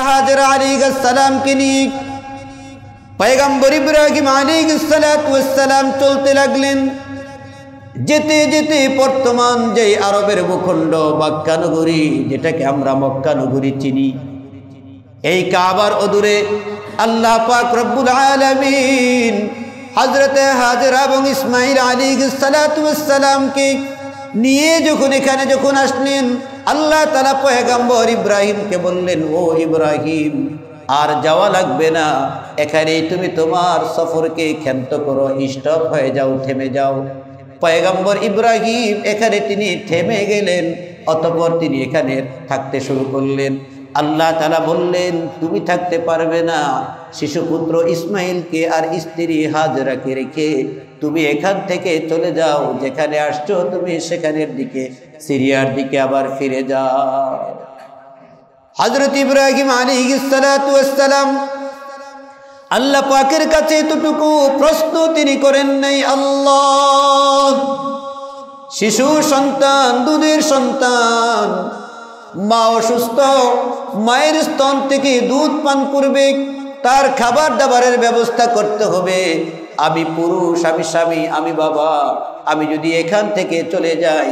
হাজরা আলাইহিস সালাম কে নিয়ে পয়গম্বর ইব্রাহিম আলাইহিস সালাম চলতে লাগলেন। যেতে যেতে বর্তমান যে আরবের ভূখণ্ড মক্কা নগরী, যেটাকে আমরা মক্কা নগরী চিনি, এই কাবার অদূরে আল্লাহ পাক রব্বুল আলামিন হযরতে হাজরা এবং ইসমাঈল আলাইহিস সালামকে নিয়ে এখানে যখন আসলেন, আল্লাহ তাআলা পয়গম্বর ইব্রাহিমকে বললেন, ও ইব্রাহিম, আর যাওয়া লাগবে না, এখানেই তুমি তোমার সফরকে ক্ষান্ত করো, স্টপ হয়ে যাও, থেমে যাও। পয়গম্বর ইব্রাহিম এখানে তিনি থেমে গেলেন, অতঃপর তিনি এখানে থাকতে শুরু করলেন। আল্লাহ তাআলা বললেন, তুমি থাকতে পারবে না, শিশুপুত্র ইসমাইলকে আর স্ত্রী হাজরাকে রেখে তুমি এখান থেকে চলে যাও, যেখানে আসছো তুমি সেখানের দিকে, সিরিয়ার দিকে আবার ফিরে যাও। হযরত ইব্রাহিম আলাইহিস সালাম আল্লাহ পাকের কাছে এতটুকু প্রশ্ন তিনি করেন নাই, আল্লাহ, শিশু সন্তান, দুধের সন্তান, মা অসুস্থ, মায়ের স্তন থেকে দুধ পান করবে, তার খাবার দাবারের ব্যবস্থা করতে হবে। আমি পুরুষ, আমি স্বামী, আমি বাবা, আমি যদি এখান থেকে চলে যাই,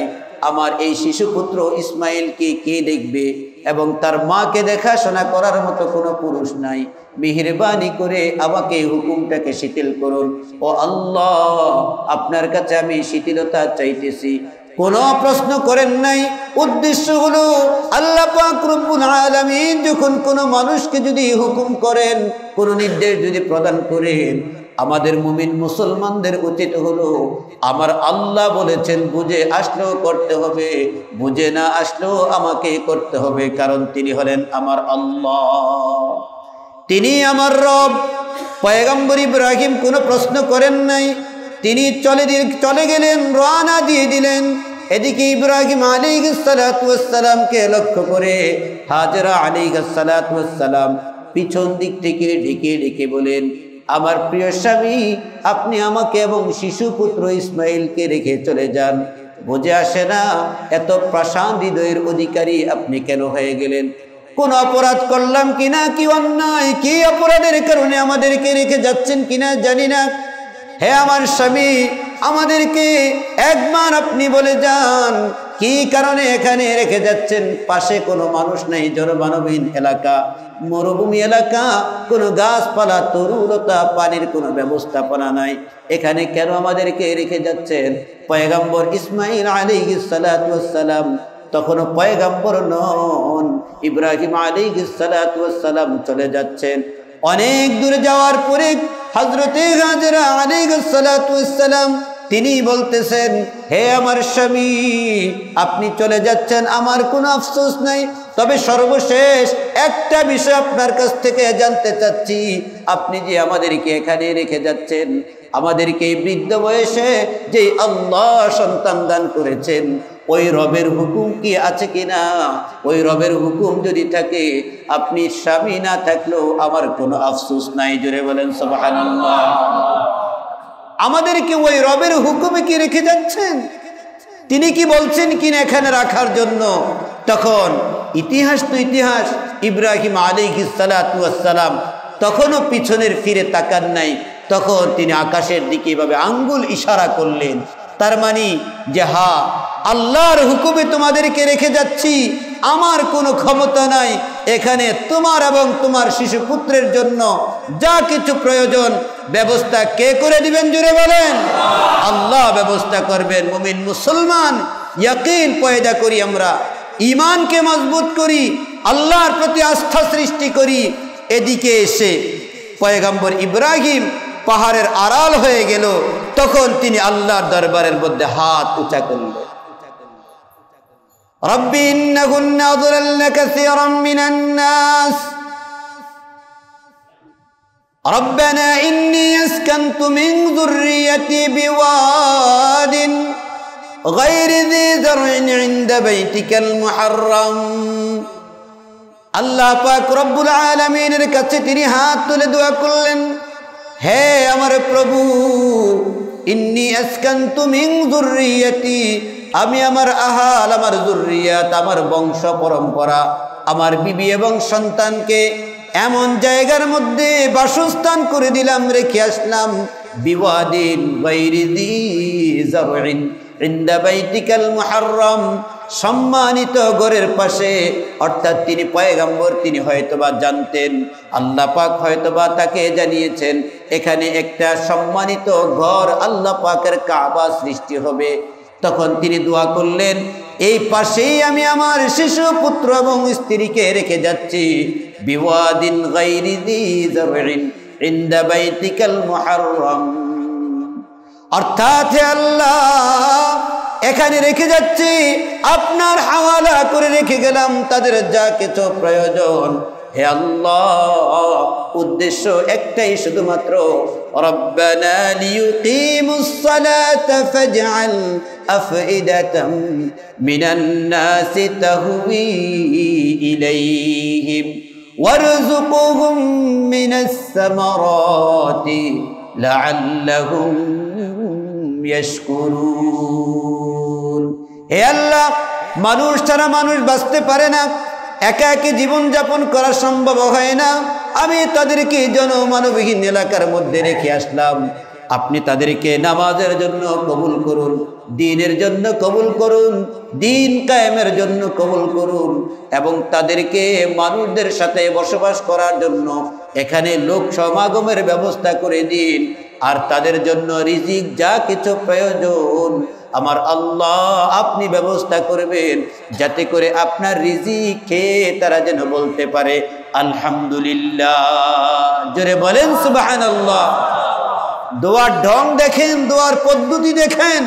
আমার এই শিশুপুত্র ইসমাইলকে কে দেখবে? এবং তার মাকে দেখাশোনা করার মতো কোনো পুরুষ নাই। মেহেরবানি করে আমাকে হুকুমটাকে শিথিল করুন। ও আল্লাহ, আপনার কাছে আমি শিথিলতা চাইতেছি। কোনো প্রশ্ন করেন নাই। উদ্দেশ্য হলো আল্লাহ পাক রব্বুল আলামিন যখন কোনো মানুষকে যদি হুকুম করেন, কোনো নির্দেশ যদি প্রদান করেন, আমাদের মুমিন মুসলমানদের উচিত হলো আমার আল্লাহ বলেছেন, বুঝে আসলেও করতে হবে, বুঝে না আসলেও আমাকে করতে হবে, কারণ তিনি হলেন আমার আল্লাহ, তিনি আমার রব। পয়গম্বর ইব্রাহিম কোনো প্রশ্ন করেন নাই, তিনি চলে গেলেন, রওনা দিয়ে দিলেন। এদিকে ইব্রাহিম আলাইহিস সালামকে লক্ষ্য করে হাজরা আলাইহিস সালাম পিছন দিক থেকে ডেকে ডেকে বলেন, আমার প্রিয় স্বামী, আপনি আমাকে এবং শিশুপুত্র ইসমাইলকে রেখে চলে যান। বুঝে আসে না এত প্রশান্ত হৃদয়ের অধিকারী আপনি কেন হয়ে গেলেন? কোন অপরাধ করলাম কিনা, কি অন্যায়, কি অপরাধের কারণে আমাদেরকে রেখে যাচ্ছেন কিনা জানি না। হে আমার স্বামী, আমাদেরকে একবার আপনি বলে যান, কি কারণে এখানে রেখে যাচ্ছেন? পাশে কোনো মানুষ নেই, জনমানবহীন এলাকা, মরুভূমি এলাকা, কোনো গাছপালা, তরুলতা, পানির কোনো ব্যবস্থাপনা নাই, এখানে কেন আমাদেরকে রেখে যাচ্ছেন? পয়গম্বর ইসমাঈল আলাইহিস সালাম তখনও পয়গম্বর নন, ইব্রাহিম আলাইহিস সালাম চলে যাচ্ছেন। অনেক দূরে যাওয়ার পরে হযরতে হাজরা আলাইহিস সালাম তিনি বলতেছেন, হে আমার স্বামী, আপনি চলে যাচ্ছেন, আমার কোনো আফসোস নাই, তবে সর্বশেষ একটা বিষয় আপনার কাছ থেকে জানতে চাচ্ছি, আপনি যে আমাদেরকে এখানে রেখে যাচ্ছেন, আমাদেরকে এই বৃদ্ধ বয়সে যে আল্লাহ সন্তান দান করেছেন, ওই রবের হুকুম কি আছে কিনা? ওই রবের হুকুম যদি থাকে, আপনি স্বামী না থাকলেও আমার কোনো আফসোস নাই। জোরে বলেন সুবহানাল্লাহ। আমাদেরকে ওই রবের হুকুমে কি রেখে যাচ্ছেন? তিনি কি বলছেন কিনা এখানে রাখার জন্য? তখন ইতিহাস তো ইতিহাস, ইব্রাহিম আলাইহিস সালাম তখনও পিছনের ফিরে তাকান নাই। তখন তিনি আকাশের দিকে এভাবে আঙ্গুল ইশারা করলেন, তার মানে যে হ্যাঁ, আল্লাহর হুকুমে তোমাদেরকে রেখে যাচ্ছি, আমার কোনো ক্ষমতা নাই, এখানে তোমার এবং তোমার শিশুপুত্রের জন্য যা কিছু প্রয়োজন ব্যবস্থা কে করে দিবেন? জুড়ে বলেন, আল্লাহ ব্যবস্থা করবেন। মুমিন মুসলমান ইয়াকিন পয়দা করি, আমরা ঈমানকে মজবুত করি, আল্লাহর প্রতি আস্থা সৃষ্টি করি। এদিকে এসে পয়গম্বর ইব্রাহিম পাহাড়ের আড়াল হয়ে গেল, তখন তিনি আল্লাহর দরবারের মধ্যে হাত উঁচা করলেন, রব্বি ইন্নাহুন্না আযলালনা কাসীরাম মিনান নাস রব্বানা ইন্নী আসকানতু মিন যুররিয়্যাতি বিওয়াদিন গায়রি যী যারইন ইনদা বাইতিকাল মুহাররাম। আল্লাহ পাক রব্বুল আলামিনের কাছে তিনি হাত তুলে দোয়া করলেন, হে আমার প্রভু, ইন্নী আসকানতু মিন যুররিয়্যাতি, আমি আমার আহাল, আমার যুররিয়াত, আমার বংশ পরম্পরা আমার বিবি এবং সন্তানকে এমন জায়গার মধ্যে বাসস্থান করে দিলাম, রেখে আসলাম। বিওয়াদিন গায়রি যী যারইন ইনদা বাইতিকাল মুহাররম, সম্মানিত ঘরের পাশে। অর্থাৎ তিনি পয়গম্বর, তিনি হয়তোবা জানতেন, আল্লাহ পাক হয়তোবা তাকে জানিয়েছেন এখানে একটা সম্মানিত ঘর আল্লাহ পাকের কাবা সৃষ্টি হবে। তখন তিনি দোয়া করলেন, এই পাশেই আমি আমার শিশু পুত্র এবং স্ত্রীকে রেখে যাচ্ছি। বিওয়াদিন গায়রি যী যারইন ইনদা বাইতিকাল মুহাররম, অর্থাৎ হে আল্লাহ এখানে রেখে যাচ্ছি, আপনার হাওয়ালা করে রেখে গেলাম, তাদের যা কিছু প্রয়োজন। হে আল্লাহ, উদ্দেশ্য একটাই শুধুমাত্র, রব্বানা লিয়ুকিমুস সালাতা ফাজআল আফইদাতাম মিনান নাসি তাহওয়ি ইলাইহিম ওয়ারযুকহুম মিনাস সামারাতি লাআল্লাহুম ইয়াশকুরুন। হে আল্লাহ, মানুষ ছাড়া মানুষ বাঁচতে পারে না, একা একা জীবন যাপন করা সম্ভব হয় না। আমি তাদেরকে জনমানবহীন এলাকার মধ্যে রেখে আসলাম, আপনি তাদেরকে নামাজের জন্য কবুল করুন, দ্বীনের জন্য কবুল করুন, দ্বীন কায়েমের জন্য কবুল করুন, এবং তাদেরকে মানুষদের সাথে বসবাস করার জন্য এখানে লোক সমাগমের ব্যবস্থা করে দিন। আর তাদের জন্য রিজিক যা কিছু প্রয়োজন আমার আল্লাহ আপনি ব্যবস্থা করবেন, যাতে করে আপনার রিজিক খেয়ে তারা যেন বলতে পারে আলহামদুলিল্লাহ। জোরে বলেন সুবহানাল্লাহ। দোয়ার ঢং দেখেন, দোয়ার পদ্ধতি দেখেন।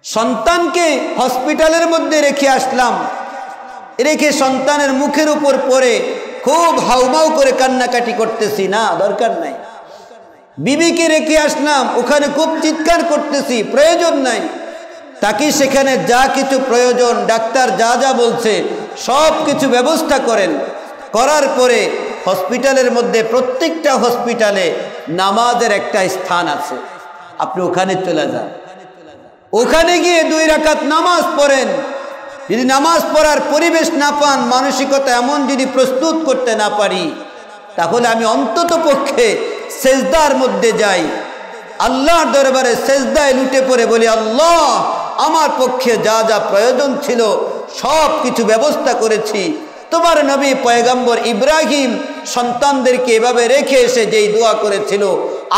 সন্তানকে হসপিটালের মধ্যে রেখে আসলাম, রেখে সন্তানের মুখের উপর পড়ে খুব হাউমাউ করে কান্নাকাটি করতেছি, না দরকার নাই। বিবিকে রেখে আসলাম, ওখানে খুব চিৎকার করতেছি, প্রয়োজন নাই। তাকে সেখানে যা কিছু প্রয়োজন ডাক্তার যা যা বলছে সব কিছু ব্যবস্থা করেন। করার পরে হসপিটালের মধ্যে প্রত্যেকটা হসপিটালে নামাজের একটা স্থান আছে, আপনি ওখানে চলে যান, ওখানে গিয়ে 2 রাকাত নামাজ পড়েন। যদি নামাজ পড়ার পরিবেশ না পান, মানসিকতা এমন যদি প্রস্তুত করতে না পারি, তাহলে আমি অন্তত পক্ষে সেজদার মধ্যে যাই, আল্লাহর দরবারে সেজদায় লুটে পড়ে বলি, আল্লাহ আমার পক্ষে যা যা প্রয়োজন ছিল সব কিছু ব্যবস্থা করেছি। তোমার নবী পয়গম্বর ইব্রাহিম সন্তানদেরকে এভাবে রেখে এসে যেই দোয়া করেছিল,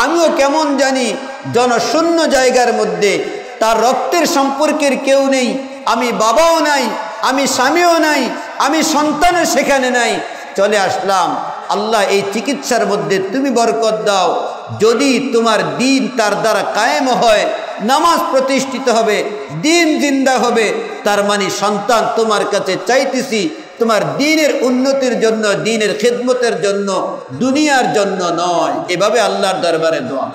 আমিও কেমন জানি জনশূন্য জায়গার মধ্যে, তার রক্তের সম্পর্কের কেউ নেই, আমি বাবাও নাই, আমি স্বামীও নাই, আমি সন্তানও সেখানে নাই, চলে আসলাম। আল্লাহ এই চিকিৎসার মধ্যে তুমি বরকত দাও, যদি তোমার দ্বীন তার দ্বারা কায়েম হয়, নামাজ প্রতিষ্ঠিত হবে, দ্বীন জিন্দা হবে, তার মানে সন্তান তোমার কাছে চাইতেছি তোমার দ্বীনের উন্নতির জন্য, দ্বীনের খিদমতের জন্য, দুনিয়ার জন্য নয়। এভাবে আল্লাহর দরবারে দোয়া।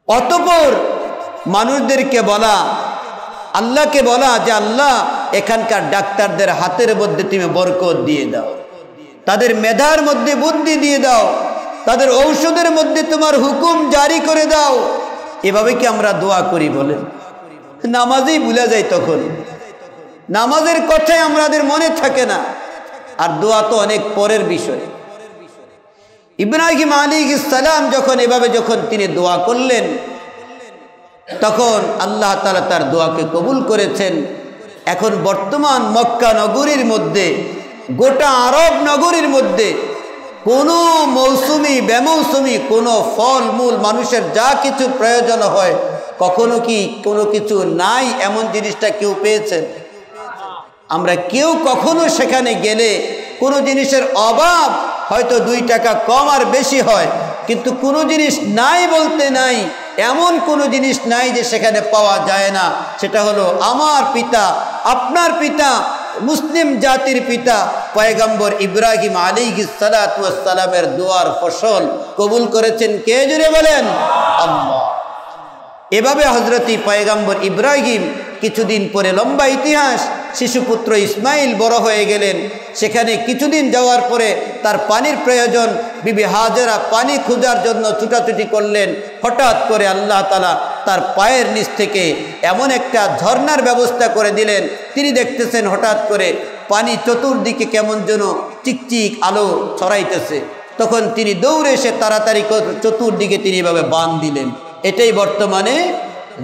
অতঃপর মানুষদেরকে বলা, আল্লাহকে বলা যে আল্লাহ এখানকার ডাক্তারদের হাতের মধ্যে তুমি বরকত দিয়ে দাও, তাদের মেধার মধ্যে বুদ্ধি দিয়ে দাও, তাদের ঔষধের মধ্যে তোমার হুকুম জারি করে দাও। এভাবে কি আমরা দোয়া করি বলেন? নামাজেই ভুলে যাই, তখন নামাজের কথাই আমাদের মনে থাকে না, আর দোয়া তো অনেক পরের বিষয়। ইব্রাহিম আলাইহিস সালাম যখন তিনি দোয়া করলেন, তখন আল্লাহ তাআলা তার দোয়াকে কবুল করেছেন। এখন বর্তমান মক্কা নগরীর মধ্যে, গোটা আরব নগরীর মধ্যে কোনো মৌসুমি বেমৌসুমি কোনো ফল মূল মানুষের যা কিছু প্রয়োজন হয়, কখনো কি কোনো কিছু নাই এমন জিনিসটা কেউ পেয়েছেন? আমরা কেউ কখনো সেখানে গেলে কোনো জিনিসের অভাব হয়তো 2 টাকা কম আর বেশি হয়, কিন্তু কোনো জিনিস নাই বলতে নাই, এমন কোনো জিনিস নাই যে সেখানে পাওয়া যায় না। সেটা হলো আমার পিতা, আপনার পিতা, মুসলিম জাতির পিতা পয়গম্বর ইব্রাহিম আলাইহিস সালাতু ওয়াস সালামের দোয়ার ফসল কবুল করেছেন কে? জোরে বলেন আল্লাহ। এভাবে হযরত পয়গম্বর ইব্রাহিম কিছুদিন পরে, লম্বা ইতিহাস, শিশুপুত্র ইসমাইল বড় হয়ে গেলেন। সেখানে কিছুদিন যাওয়ার পরে তার পানির প্রয়োজন, বিবি হাজেরা পানি খোঁজার জন্য ছুটাছুটি করলেন। হঠাৎ করে আল্লাহ তাআলা তার পায়ের নিচ থেকে এমন একটা ঝর্ণার ব্যবস্থা করে দিলেন, তিনি দেখতেছেন হঠাৎ করে পানি চতুর্দিকে কেমন যেন চিকচিক আলো ছড়াইতেছে। তখন তিনি দৌড়ে এসে তাড়াতাড়ি চতুর্দিকে তিনি এভাবে বাঁধ দিলেন। এটাই বর্তমানে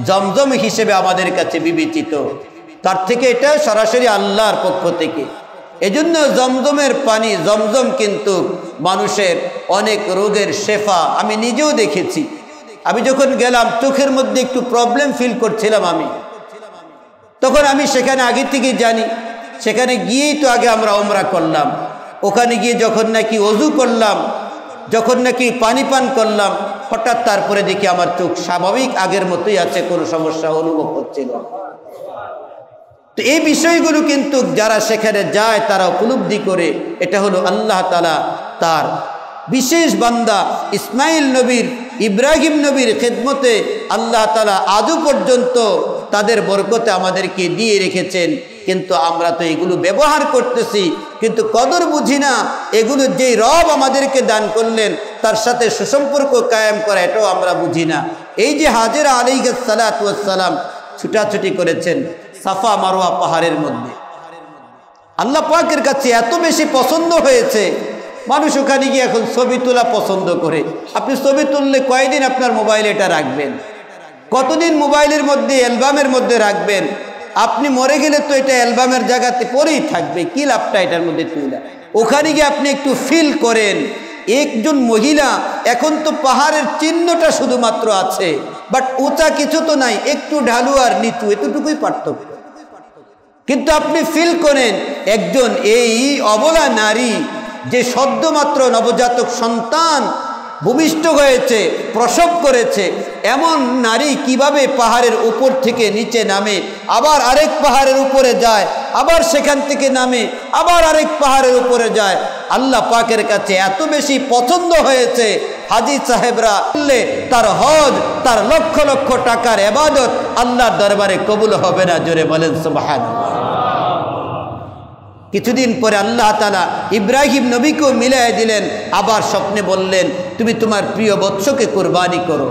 জমজম হিসেবে আমাদের কাছে বিবেচিত। তার থেকে এটা সরাসরি আল্লাহর পক্ষ থেকে। এজন্য জমজমের পানি, জমজম কিন্তু মানুষের অনেক রোগের শেফা। আমি নিজেও দেখেছি। আমি যখন গেলাম চোখের মধ্যে একটু প্রবলেম ফিল করছিলাম আমি, তখন আমি সেখানে আগে থেকে জানি, সেখানে গিয়েই তো আগে আমরা ওমরা করলাম। ওখানে গিয়ে যখন নাকি ওযু করলাম, যখন নাকি পানি পান করলাম, হঠাৎ তারপরে দেখি আমার চোখ স্বাভাবিক আগের মতোই আছে, কোনো সমস্যা অনুভব হচ্ছিল। তো এই বিষয়গুলো কিন্তু যারা সেখানে যায় তারা উপলব্ধি করে, এটা হলো আল্লাহ তাআলা তার বিশেষ বান্দা ইসমাইল নবীর, ইব্রাহিম নবীর খেদমতে আল্লাহ তাআলা আজও পর্যন্ত তাদের বরকতে আমাদেরকে দিয়ে রেখেছেন। কিন্তু আমরা তো এগুলো ব্যবহার করতেছি, কিন্তু কদর বুঝি না। এগুলো যেই রব আমাদেরকে দান করলেন তার সাথে সুসম্পর্ক কায়েম করা, এটাও আমরা বুঝি না। এই যে হাজেরা আলাইহিস সালাতু ওয়াস সালাম ছুটাছুটি করেছেন সাফা মারওয়া পাহাড়ের মধ্যে, আল্লাহ পাকের কাছে এত বেশি পছন্দ হয়েছে, মানুষ ওখানে গিয়ে এখন ছবি তোলা পছন্দ করে। আপনি ছবি তুললে কয়দিন আপনার মোবাইলে এটা রাখবেন? কতদিন মোবাইলের মধ্যে, অ্যালবামের মধ্যে রাখবেন? আপনি মরে গেলে তো এটা অ্যালবামের জায়গাতে পরেই থাকবে, কি লাভটা এটার মধ্যে তুলে? ওখানে গিয়ে আপনি একটু ফিল করেন। একজন মহিলা, এখন তো পাহাড়ের চিহ্নটা শুধুমাত্র আছে, বাট উঁচা কিছু তো নাই, একটু ঢালু আর নিচু, এতটুকুই পার্থক্য। কিন্তু আপনি ফিল করেন একজন এই অবলা নারী যে সদ্যমাত্র নবজাতক সন্তান ভূমিষ্ঠ হয়েছে, প্রসব করেছে, এমন নারী কিভাবে পাহাড়ের উপর থেকে নিচে নামে, আবার আরেক পাহাড়ের উপরে যায়, আবার সেখান থেকে নামে, আবার আরেক পাহাড়ের উপরে যায়। আল্লাহ পাকের কাছে এত বেশি পছন্দ হয়েছে, হাজী সাহেবরা বললে তার হজ, তার লক্ষ লক্ষ টাকার ইবাদত আল্লাহর দরবারে কবুল হবে না। জোরে বলেন সুবহানাল্লাহ। কিছুদিন পরে আল্লাহ তাআলা ইব্রাহিম নবীকেও মিলাই দিলেন, আবার স্বপ্নে বললেন তুমি তোমার প্রিয় বৎসকে কুরবানি করো।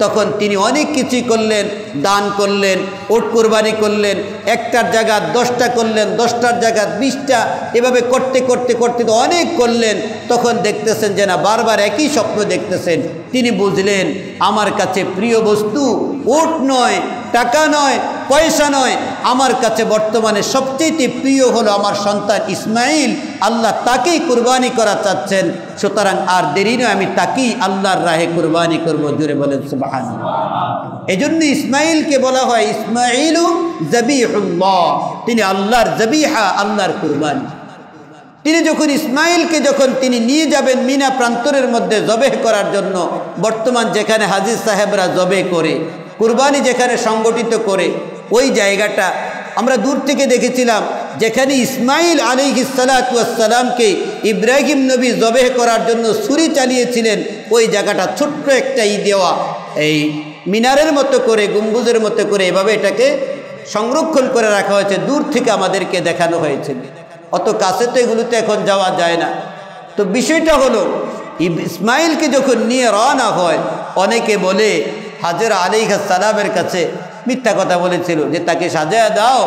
তখন তিনি অনেক কিছুই করলেন, দান করলেন, ওট কুরবানি করলেন, একটার জায়গা 10টা করলেন, 10টার জায়গা 20টা, এভাবে করতে করতে করতে তো অনেক করলেন। তখন দেখতেছেন যে না, বারবার একই স্বপ্ন দেখতেছেন। তিনি বুঝলেন আমার কাছে প্রিয় বস্তু ওট নয়, টাকা নয়, পয়সা নয়, আমার কাছে বর্তমানে সবচেয়ে প্রিয় হলো আমার সন্তান ইসমাইল। আল্লাহ তাকেই কুরবানি করা চাচ্ছেন, সুতরাং আর দেরি নয়, আমি তাকেই আল্লাহর রাহে কুরবানি করবো। জোরে বলেন সুবহানাল্লাহ। এজন্য ইসমাইলকে বলা হয় ইসমাইলু যাবিহুল্লাহ, তিনি আল্লাহর যাবিহা, আল্লাহর কুরবানি। তিনি যখন ইসমাইলকে তিনি নিয়ে যাবেন মিনা প্রান্তরের মধ্যে জবেহ করার জন্য, বর্তমান যেখানে হাজী সাহেবরা জবেহ করে, কুরবানি যেখানে সংগঠিত করে, ওই জায়গাটা আমরা দূর থেকে দেখেছিলাম, যেখানে ইসমাইল আলাইহিস সালাতু ওয়াস সালামকে ইব্রাহিম নবী জবেহ করার জন্য ছুরি চালিয়েছিলেন, ওই জায়গাটা ছোট্ট একটা দেওয়া, এই মিনারের মতো করে, গম্বুজের মতো করে এভাবে এটাকে সংরক্ষণ করে রাখা হয়েছে। দূর থেকে আমাদেরকে দেখানো হয়েছে, অত কাছে তো এগুলোতে এখন যাওয়া যায় না। তো বিষয়টা হলো ইসমাইলকে যখন নিয়ে রওনা হয়, অনেকে বলে হাজেরা আলাইহিস সালামের কাছে মিথ্যা কথা বলেছিল যে তাকে সাজায়া দাও,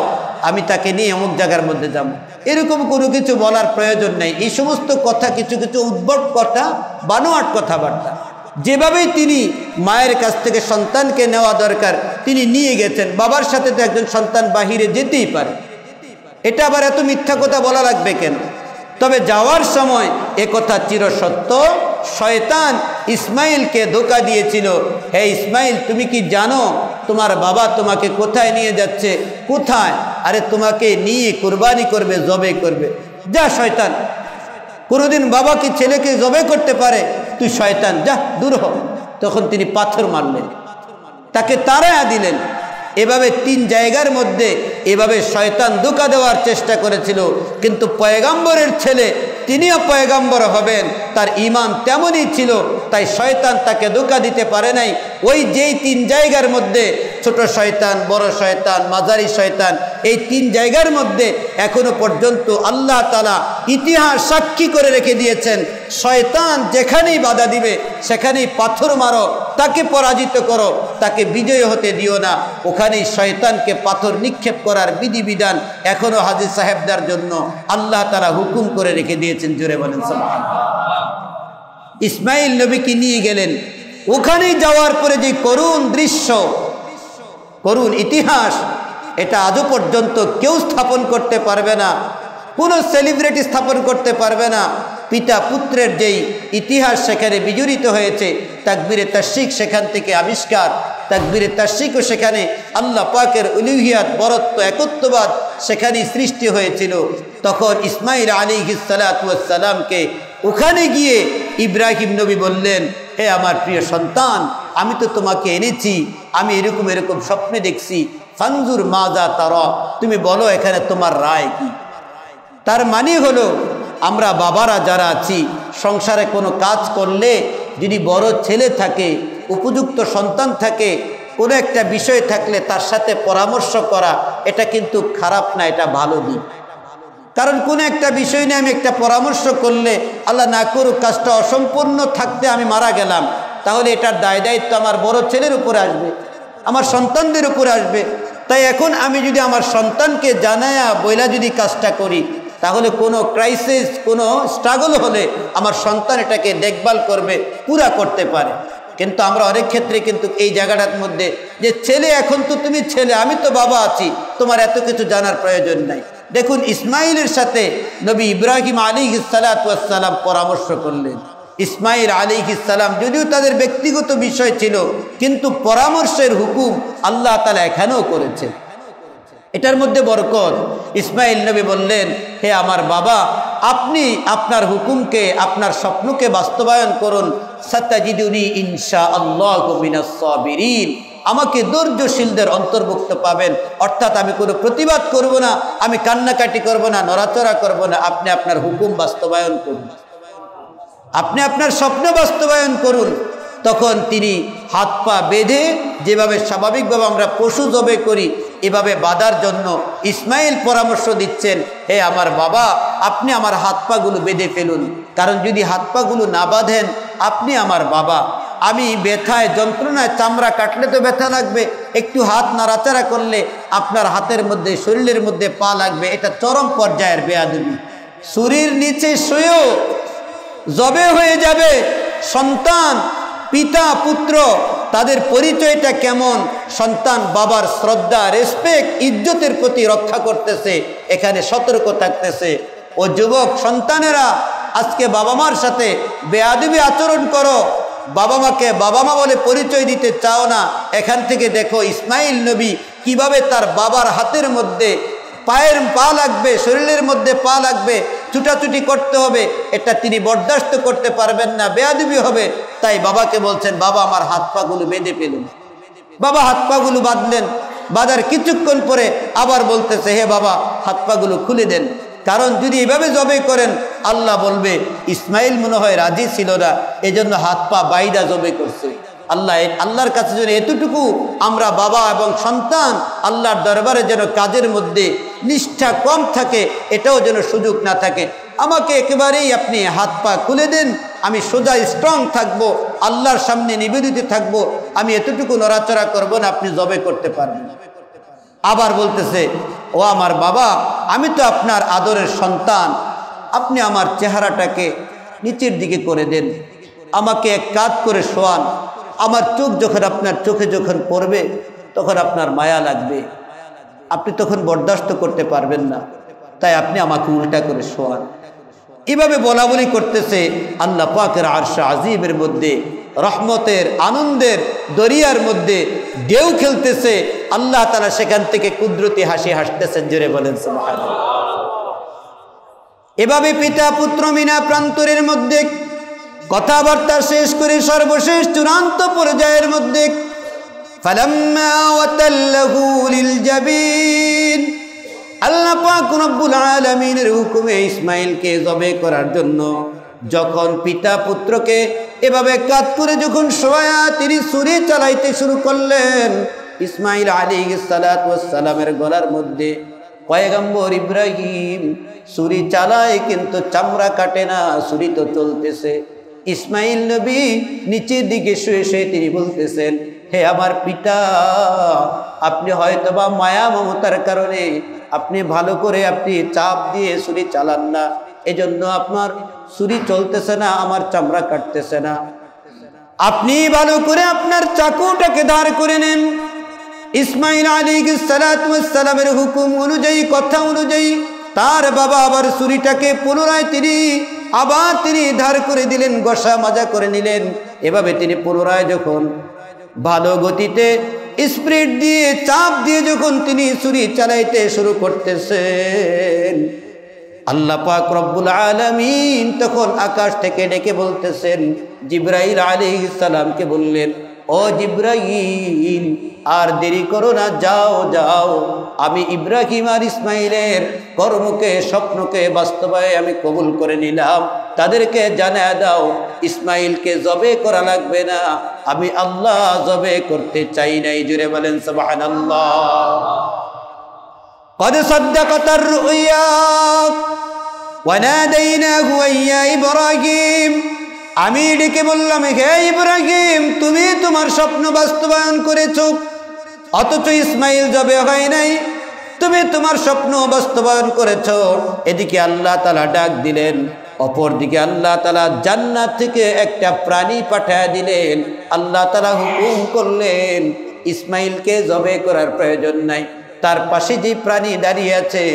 আমি তাকে নিয়ে অমুক জায়গার মধ্যে যাব। এরকম কোনো কিছু বলার প্রয়োজন নেই। এই সমস্ত কথা কিছু কিছু উদ্ভট কথা, বানোয়াট কথাবার্তা। যেভাবেই তিনি মায়ের কাছ থেকে সন্তানকে নেওয়া দরকার তিনি নিয়ে গেছেন। বাবার সাথে তো একজন সন্তান বাহিরে যেতেই পারে, এটা আবার এত মিথ্যা কথা বলা লাগবে কেন? তবে যাওয়ার সময় এ কথা চিরসত্য, শয়তান ইসমাইলকে ধোঁকা দিয়েছিল। হে ইসমাইল, তুমি কি জানো তোমার বাবা তোমাকে কোথায় নিয়ে যাচ্ছে? কোথায়? আরে তোমাকে নিয়ে কুরবানি করবে, জবে করবে। যা শয়তান, কোনোদিন বাবা কি ছেলেকে জবে করতে পারে? তুই শয়তান, যা দূর হ। তখন তিনি পাথর মারলেন, তাকে তাড়ায়া দিলেন। এভাবে 3 জায়গার মধ্যে এভাবে শয়তান ধোঁকা দেওয়ার চেষ্টা করেছিল। কিন্তু পয়গম্বরের ছেলে, তিনিও পয়গম্বর হবেন, তার ঈমান তেমনই ছিল, তাই শয়তান তাকে ধোঁকা দিতে পারে নাই। ওই যেই 3 জায়গার মধ্যে, ছোট শয়তান, বড় শয়তান, মাঝারি শয়তান, এই 3 জায়গার মধ্যে এখনো পর্যন্ত আল্লাহ তাআলা ইতিহাস সাক্ষী করে রেখে দিয়েছেন, শয়তান যেখানেই বাধা দিবে সেখানেই পাথর মারো, তাকে পরাজিত করো, তাকে বিজয় হতে দিও না। ওখানেই শয়তানকে পাথর নিক্ষেপ করার বিধিবিধান এখনো হাজী সাহেবদের জন্য আল্লাহ তাআলা হুকুম করে রেখে দিয়েছেন। জোরে বলেন সুবহানাল্লাহ। ইসমাইল নবীকে নিয়ে গেলেন। ওখানেই যাওয়ার পরে যে করুণ দৃশ্য, করুণ ইতিহাস, এটা আজও পর্যন্ত কেউ স্থাপন করতে পারবে না, কোনো সেলিব্রিটি স্থাপন করতে পারবে না। পিতা পুত্রের যেই ইতিহাস সেখানে বিজড়িত হয়েছে, তাকবীরে তাশরিক সেখান থেকে আবিষ্কার, তাকবীরে তাশরিকও সেখানে আল্লাহ পাকের উলুহিয়াত, বরত্ব, একত্ববাদ সেখানেই সৃষ্টি হয়েছিল। তখন ইসমাইল আলাইহিস সালাতু ওয়াস সালামকে ওখানে গিয়ে ইব্রাহিম নবী বললেন, হে আমার প্রিয় সন্তান, আমি তো তোমাকে এনেছি, আমি এরকম এরকম স্বপ্নে দেখছি, ফানজুর মাজা তারা, তুমি বলো এখানে তোমার রায় কি। তার মানে হলো আমরা বাবারা যারা আছি, সংসারে কোনো কাজ করলে যদি বড় ছেলে থাকে, উপযুক্ত সন্তান থাকে, কোনো একটা বিষয় থাকলে তার সাথে পরামর্শ করা, এটা কিন্তু খারাপ না, এটা ভালো দিক। কারণ কোনো একটা বিষয় নিয়ে আমি একটা পরামর্শ করলে, আল্লাহ না করুক কাজটা অসম্পূর্ণ থাকতে আমি মারা গেলাম, তাহলে এটার দায় দায়িত্ব আমার বড় ছেলের উপরে আসবে, আমার সন্তানদের উপরে আসবে। তাই এখন আমি যদি আমার সন্তানকে জানায়া বইলা যদি কাজটা করি, তাহলে কোনো ক্রাইসিস, কোনো স্ট্রাগল হলে আমার সন্তান এটাকে দেখভাল করবে, পুরা করতে পারে। কিন্তু আমরা অনেক ক্ষেত্রে কিন্তু এই জায়গাটার মধ্যে যে ছেলে, এখন তো তুমি ছেলে, আমি তো বাবা আছি, তোমার এত কিছু জানার প্রয়োজন নাই। দেখুন ইসমাইলের সাথে নবী ইব্রাহিম আলাইহিস সালাতু ওয়াস সালাম পরামর্শ করলেন। ইসমাইল আলাইহিস সালাম যদিও তাদের ব্যক্তিগত বিষয় ছিল, কিন্তু পরামর্শের হুকুম আল্লাহ তাআলা এখানেও করেছেন। এটার মধ্যে বরকত। ইসমাইল নবী বললেন, হে আমার বাবা, আপনি আপনার হুকুমকে, আপনার স্বপ্নকে বাস্তবায়ন করুন। সাতাজিদুনি ইনশাআল্লাহু মিনাস সাবিরিন, আমাকে ধৈর্যশীলদের অন্তর্ভুক্ত পাবেন। অর্থাৎ আমি কোনো প্রতিবাদ করব না, আমি কান্নাকাটি করব না, নড়াচড়া করব না। আপনি আপনার হুকুম বাস্তবায়ন করুন, আপনি আপনার স্বপ্ন বাস্তবায়ন করুন। তখন তিনি হাত পা বেঁধে, যেভাবে স্বাভাবিকভাবে আমরা পশু জবে করি, এভাবে বাঁধার জন্য ইসমাইল পরামর্শ দিচ্ছেন, হে আমার বাবা, আপনি আমার হাত পাগুলো বেঁধে ফেলুন। কারণ যদি হাত পাগুলো না বাঁধেন, আপনি আমার বাবা, আমি ব্যথায়, যন্ত্রণায়, চামড়া কাটলে তো ব্যথা লাগবে, একটু হাত নাড়াচাড়া করলে আপনার হাতের মধ্যে, শরীরের মধ্যে পা লাগবে, এটা চরম পর্যায়ের বেয়াদবি। ছুরির নিচে শুয়েও জবে হয়ে যাবে সন্তান, পিতা পুত্র, তাদের পরিচয়টা কেমন, সন্তান বাবার শ্রদ্ধা, রেসপেক্ট, ইজ্জতের প্রতি রক্ষা করতেছে, এখানে সতর্ক থাকতেছে। ও যুবক সন্তানেরা, আজকে বাবা মার সাথে বেয়াদবি আচরণ করো, বাবা মাকে বাবা মা বলে পরিচয় দিতে চাও না। এখান থেকে দেখো ইসমাইল নবী কিভাবে তার বাবার হাতের মধ্যে পায়ের পা লাগবে, শরীরের মধ্যে পা লাগবে, ছুটাছুটি করতে হবে, এটা তিনি বরদাস্ত করতে পারবেন না, বেয়াদবি হবে। তাই বাবাকে বলছেন, বাবা আমার হাত পাগুলো বেঁধে ফেলুন। বাবা হাত পাগুলো বাঁধলেন। বাঁধার কিছুক্ষণ পরে আবার বলতেছে, হে বাবা, হাত পাগুলো খুলে দেন। কারণ যদি এভাবে জবে করেন, আল্লাহ বলবে ইসমাইল মনে হয় রাজি ছিল না, এজন্য হাত পা বাইদা জবে করছে। আল্লাহর কাছে যেন এতটুকু আমরা বাবা এবং সন্তান আল্লাহর দরবারে যেন কাজের মধ্যে নিষ্ঠা কম থাকে, এটাও যেন সুযোগ না থাকে। আমাকে একেবারেই আপনি হাত পা খুলে দেন, আমি সোজা স্ট্রং থাকব, আল্লাহর সামনে নিবেদিত থাকব, আমি এতটুকু নড়াচড়া করব না, আপনি জবে করতে পারবেন। আবার বলতেছে, ও আমার বাবা, আমি তো আপনার আদরের সন্তান, আপনি আমার চেহারাটাকে নিচের দিকে করে দেন, আমাকে এক কাত করে শোয়ান, আমার চোখ যখন আপনার চোখে যখন পড়বে তখন আপনার মায়া লাগবে, আপনি তখন বরদাস্ত করতে পারবেন না, তাই আপনি আমাকে উল্টা করে শোয়ান। এভাবে বলা বলি করতেছে। আল্লাহ পাকের আরশ আজিমের মধ্যে রহমতের, আনন্দের দরিয়ার মধ্যে ঢেউ খেলতেছে। আল্লাহ তাআলা সেখান থেকে কুদরতি হাসি হাসতেছেন। জোরে বলেন সুবহানাল্লাহ। এভাবে পিতা পুত্র মিনা প্রান্তরের মধ্যে কথাবার্তা শেষ করে সর্বশেষ চূড়ান্ত পর্যায়ের মধ্যে ফালাম্মা ওয়াতাল্লাহু লিল জাবিন, আল্লাহ পাক রব্বুল আলামিনের হুকুমে ইসমাইলকে জবে করার জন্য যখন পিতা পুত্রকে এভাবে কাত করে যখন শোয়া তিনি ছুরি চালাইতে শুরু করলেন, ইসমাইল আলাইহিস সালাতু ওয়াস সালামের গলার মধ্যে পয়গম্বর ইব্রাহিম ছুরি চালায় কিন্তু চামড়া কাটে না, ছুরি তো চলতেছে। ইসমাইল নবী নিচের দিকে শুয়ে শুয়ে তিনি বলতেছেন, হে আমার পিতা, আপনি হয়তোবা মায়া মমতার কারণে আপনি ভালো করে আপনি চাপ দিয়ে ছুরি চালান না, এজন্য আপনার ছুরি চলতেছে না, আমার চামড়া কাটতেছে না। আপনি ভালো করে আপনার চাকুটাকে দাঁড় করে নেন। ইসমাইল আলাইহিস সালাতু ওয়াস সালামের হুকুম অনুযায়ী, কথা অনুযায়ী তার বাবা আবার ছুরিটাকে পুনরায় তিনি ধার করে দিলেন, ঘষা মাজা করে নিলেন। এভাবে তিনি পুনরায় যখন ভালো গতিতে স্পিড দিয়ে চাপ দিয়ে যখন তিনি ছুরি চালাইতে শুরু করতেছেন, আল্লাহ পাক রব্বুল আলামিন তখন আকাশ থেকে ডেকে বলতেছেন, জিবরাইল আলাইহিস সালামকে বললেন, ও জিবরাইল, আর দেরি করো না, যাও যাও, আমি ইব্রাহিম আর ইসমাইলের কর্মকে, স্বপ্নকে বাস্তবায় আমি কবুল করে নিলাম, তাদেরকে জানায় দাও ইসমাইলকে জবে করা লাগবে না, আমি আল্লাহ জবে করতে চাই নাই। জুড়ে বলেন সুবহানাল্লাহ। قد صدقت الرؤيا وناديناه يا إبراهيم। আমি ডেকে বললাম, হে ইব্রাহিম, তুমি তোমার স্বপ্ন বাস্তবায়ন করেছো, অথচ ইসমাইল জবে হয় নাই, তুমি তোমার স্বপ্ন বাস্তবায়ন করেছো। এদিকে আল্লাহ তাআলা ডাক দিলেন, অপরদিকে আল্লাহ তাআলা জান্নাত থেকে একটা প্রাণী পাঠিয়ে দিলেন। আল্লাহ তাআলা হুকুম করলেন, ইসমাইলকে জবে করার প্রয়োজন নাই, তার পাশে যে প্রাণী দাঁড়িয়ে আছে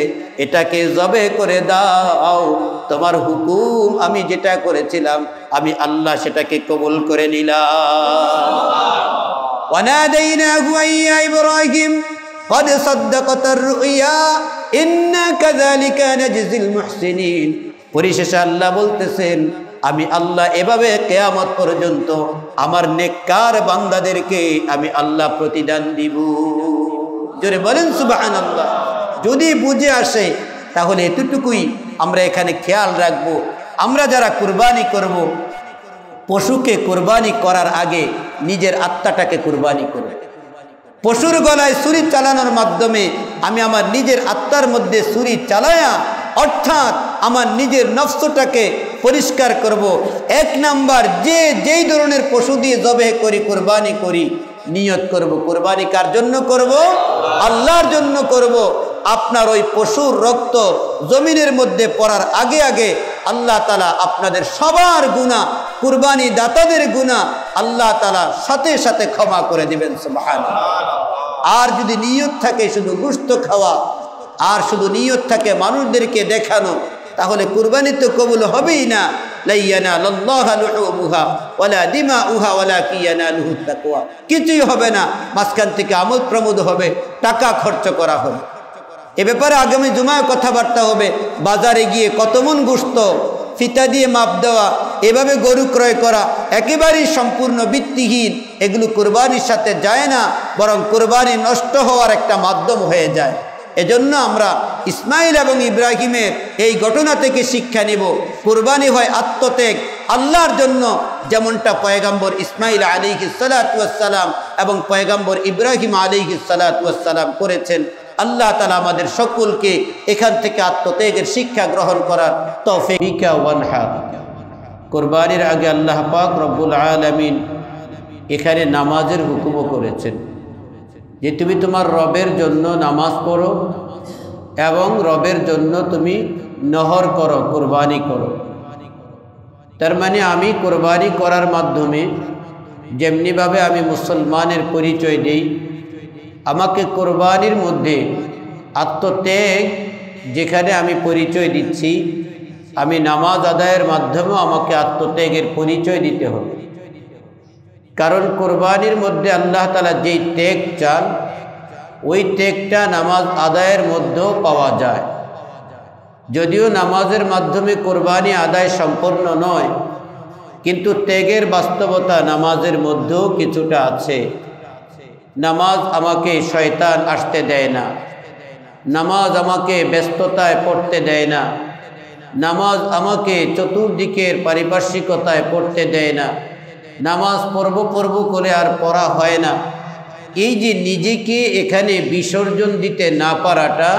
এটাকে জবে করে দাও, তোমার হুকুম আমি যেটা করেছিলাম আমি আল্লাহ সেটাকে কবুল করে নিলাম। ওয়ানাদাইনাহু ইয়া ইব্রাহিম قد صدقت الرؤيا إنا كذلك نجزي المحسنين। পরিশেষে আল্লাহ বলতেছেন, আমি আল্লাহ এভাবে কিয়ামত পর্যন্ত আমার নেককার বান্দাদেরকে আমি আল্লাহ প্রতিদান দিব। জোরে বলেন সুবহানাল্লাহ। যদি বুঝে আসে তাহলে এতটুকুই আমরা এখানে খেয়াল রাখবো, আমরা যারা কুরবানি করব, পশুকে কুরবানি করার আগে নিজের আত্মাটাকে কুরবানি করব। পশুর গলায় ছুরি চালানোর মাধ্যমে আমি আমার নিজের আত্মার মধ্যে ছুরি চালায়া, অর্থাৎ আমার নিজের নফসটাকে পরিষ্কার করব। এক নাম্বার, যেই ধরনের পশু দিয়ে জবে করি, কুরবানি করি, নিয়ত করব কুরবানি কার জন্য করব? আল্লাহর জন্য করব। আপনার ওই পশুর রক্ত জমিনের মধ্যে পড়ার আগে আগে আল্লাহ তাআলা আপনাদের সবার গুনাহ, কুরবানি দাতাদের গুনাহ আল্লাহ তাআলা সাথে সাথে ক্ষমা করে দিবেন সুবহানাল্লাহ। আর যদি নিয়ত থাকে শুধু গোশত খাওয়া, আর শুধু নিয়ত থাকে মানুষদেরকে দেখানো, তাহলে কুরবানি তো কবুল হবেই না। লা ইয়ানালুল্লাহু লুহুমুহা ওয়ালা দিমাউহা ওয়ালাকিন ইয়ানালুহুত তাকওয়া। কিছুই হবে না, মাঝখান থেকে আমোদ প্রমোদ হবে, টাকা খরচ করা হবে। এ ব্যাপারে আগামী জুমায় কথাবার্তা হবে। বাজারে গিয়ে কত মন গোশত, ফিতা দিয়ে মাপ দেওয়া, এভাবে গরু ক্রয় করা একেবারেই সম্পূর্ণ ভিত্তিহীন। এগুলো কুরবানির সাথে যায় না, বরং কুরবানি নষ্ট হওয়ার একটা মাধ্যম হয়ে যায়। এজন্য আমরা ইসমাইল এবং ইব্রাহিমের এই ঘটনা থেকে শিক্ষা নিব, কুরবানি হয় আত্মত্যাগ আল্লাহর জন্য, যেমনটা পয়গম্বর ইসমাইল আলাইহিস সালাতু ওয়াস সালাম এবং পয়গম্বর ইব্রাহিম আলাইহিস সালাতু ওয়াস সালাম করেছেন। আল্লাহ তাআলা আমাদের সকলকে এখান থেকে আত্মত্যাগের শিক্ষা গ্রহণ করার তৌফিক ওয়ানহার। কুরবানির আগে আল্লাহ পাক রব্বুল আলামিন এখানে নামাজের হুকুমও করেছেন, যে তুমি তোমার রবের জন্য নামাজ পড়ো এবং রবের জন্য তুমি নহর করো, কুরবানি করো। তার মানে আমি কুরবানি করার মাধ্যমে যেমনিভাবে আমি মুসলমানের পরিচয় দেই, আমাকে কুরবানির মধ্যে আত্মত্যাগ যেখানে আমি পরিচয় দিচ্ছি, আমি নামাজ আদায়ের মাধ্যমেও আমাকে আত্মত্যাগের পরিচয় দিতে হবে। কারণ কুরবানির মধ্যে আল্লাহ তাআলা যেই ত্যাগ চান, ওই ত্যাগটা নামাজ আদায়ের মধ্যেও পাওয়া যায়। যদিও নামাজের মাধ্যমে কুরবানি আদায় সম্পূর্ণ নয়, কিন্তু ত্যাগের বাস্তবতা নামাজের মধ্যেও কিছুটা আছে। নামাজ আমাকে শয়তান আসতে দেয় না, নামাজ আমাকে ব্যস্ততায় পড়তে দেয় না, নামাজ আমাকে চতুর্দিকের পারিপার্শ্বিকতায় পড়তে দেয় না, নামাজ পড়ব করে আর পড়া হয় না। এই যে নিজেকে এখানে বিসর্জন দিতে না পারাটা,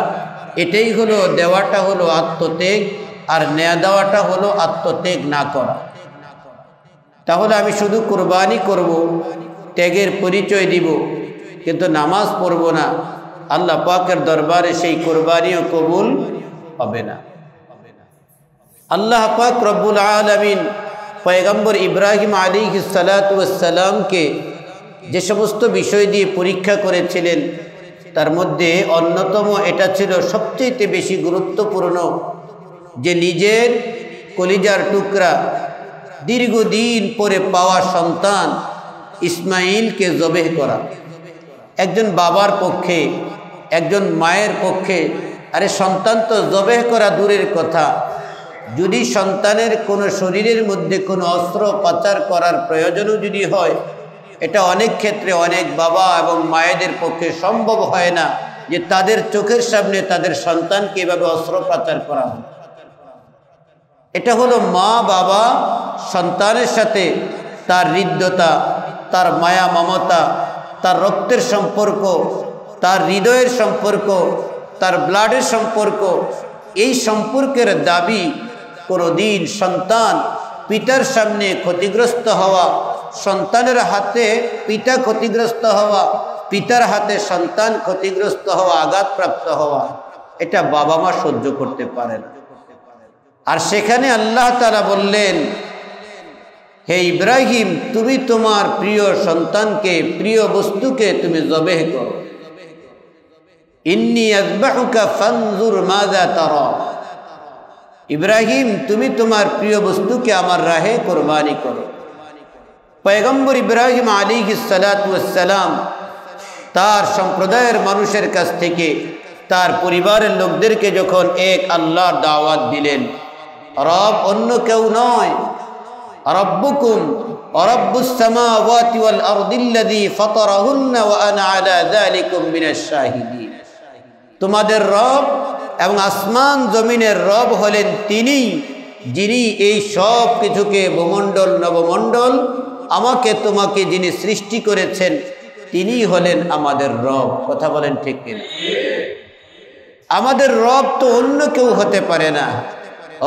এটাই হলো দেওয়াটা হলো আত্মত্যাগ, আর নেয়া দেওয়াটা হলো আত্মত্যাগ না করা। তাহলে আমি শুধু কোরবানি করব, ত্যাগের পরিচয় দিব, কিন্তু নামাজ পড়ব না, আল্লাহ পাকের দরবারে সেই কোরবানিও কবুল হবে না। আল্লাহ পাক রব্বুল আলামিন পয়গম্বর ইব্রাহিম আলাইহিস সালাতু ওয়াস সালামকে যে সমস্ত বিষয় দিয়ে পরীক্ষা করেছিলেন, তার মধ্যে অন্যতম এটা ছিল সবচেয়ে বেশি গুরুত্বপূর্ণ, যে নিজের কলিজার টুকরা দীর্ঘদিন পরে পাওয়া সন্তান ইসমাইলকে জবেহ করা। একজন বাবার পক্ষে, একজন মায়ের পক্ষে, আরে সন্তান তো জবেহ করা দূরের কথা, যদি সন্তানের কোনো শরীরের মধ্যে কোনো অস্ত্রোপচার করার প্রয়োজনও যদি হয়, এটা অনেক ক্ষেত্রে অনেক বাবা এবং মায়েদের পক্ষে সম্ভব হয় না যে তাদের চোখের সামনে তাদের সন্তানকে এভাবে অস্ত্রোপচার করা হয়। এটা হলো মা বাবা সন্তানের সাথে তার হৃদ্যতা, তার মায়া মমতা, তার রক্তের সম্পর্ক, তার হৃদয়ের সম্পর্ক, তার ব্লাডের সম্পর্ক, এই সম্পর্কের দাবি কোনোদিন সন্তান পিতার সামনে ক্ষতিগ্রস্ত হওয়া, সন্তানের হাতে পিতা ক্ষতিগ্রস্ত হওয়া, পিতার হাতে সন্তান ক্ষতিগ্রস্ত হওয়া, আঘাতপ্রাপ্ত হওয়া, এটা বাবা মা সহ্য করতে পারে না। আর সেখানে আল্লাহ তাআলা বললেন, হে ইব্রাহিম, তুমি তোমার প্রিয় সন্তানকে, প্রিয় বস্তুকে তুমি জবেহ করো। ইন্নী আযবাহুকা ফানজুর মাযা তারা। ইব্রাহিম, তুমি তোমার প্রিয় বস্তুকে আমার রাহে কোরবানি করো। পয়গম্বর ইব্রাহিম আলাইহিস সালাতু ওয়াস সালাম তার সম্প্রদায়ের মানুষের কাছ থেকে তার পরিবারের লোকদেরকে যখন এক আল্লাহর দাওয়াত দিলেন, রব অন্য কেউ নয়, রব্বুকুম ওয়া রব্বুস সামাওয়াতি ওয়াল আরদিল্লাযী ফাতারাহুন্না ওয়া আনা আলা যালিকুম মিনাশ শাহিদিন। তোমাদের রব এবং আসমান জমিনের রব হলেন তিনি, যিনি এই সব কিছুকে ভূমণ্ডল নবমণ্ডল আমাকে তোমাকে যিনি সৃষ্টি করেছেন, তিনি হলেন আমাদের রব। কথা বলেন ঠিক কিনা? আমাদের রব তো অন্য কেউ হতে পারে না।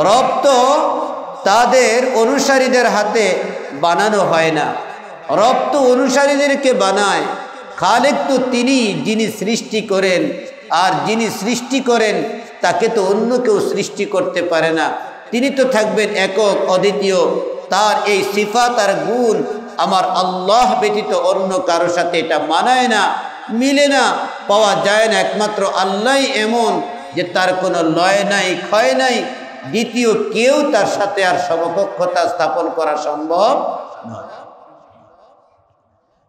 রব তো তাদের অনুসারীদের হাতে বানানো হয় না, রব তো অনুসারীদেরকে বানায়। খালেক তো তিনি, যিনি সৃষ্টি করেন, আর যিনি সৃষ্টি করেন তাকে তো অন্য কেউ সৃষ্টি করতে পারে না। তিনি তো থাকবেন একক অদ্বিতীয়, তার এই সিফাত আর গুণ আমার আল্লাহ ব্যতীত অন্য কারো সাথে এটা মানায় না, মিলে না, পাওয়া যায় না। একমাত্র আল্লাহই এমন যে তার কোনো লয় নাই, ক্ষয় নাই, দ্বিতীয় কেউ তার সাথে আর সমকক্ষতা স্থাপন করা সম্ভব নয়।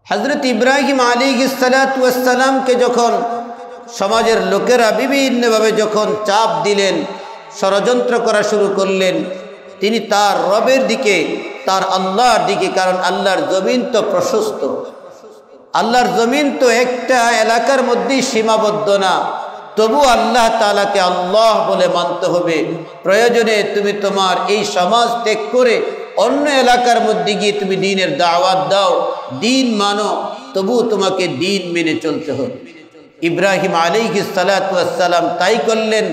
হযরত ইব্রাহিম আলাইহিস সালাতু ওয়াস সালামকে যখন সমাজের লোকেরা বিভিন্নভাবে যখন চাপ দিলেন, ষড়যন্ত্র করা শুরু করলেন, তিনি তার রবের দিকে, তার আল্লাহর দিকে, কারণ আল্লাহর জমিন তো প্রশস্ত, আল্লাহর জমিন তো একটা এলাকার মধ্যেই সীমাবদ্ধ না, তবু আল্লাহ তাআলাকে আল্লাহ বলে মানতে হবে। প্রয়োজনে তুমি তোমার এই সমাজ ত্যাগ করে অন্য এলাকার মধ্যে গিয়ে তুমি দ্বীনের দাওয়াত দাও, দ্বীন মানো, তবু তোমাকে দ্বীন মেনে চলতে হবে। ইব্রাহিম আলাইহিস সালাতু ওয়াস সালাম তাই করলেন।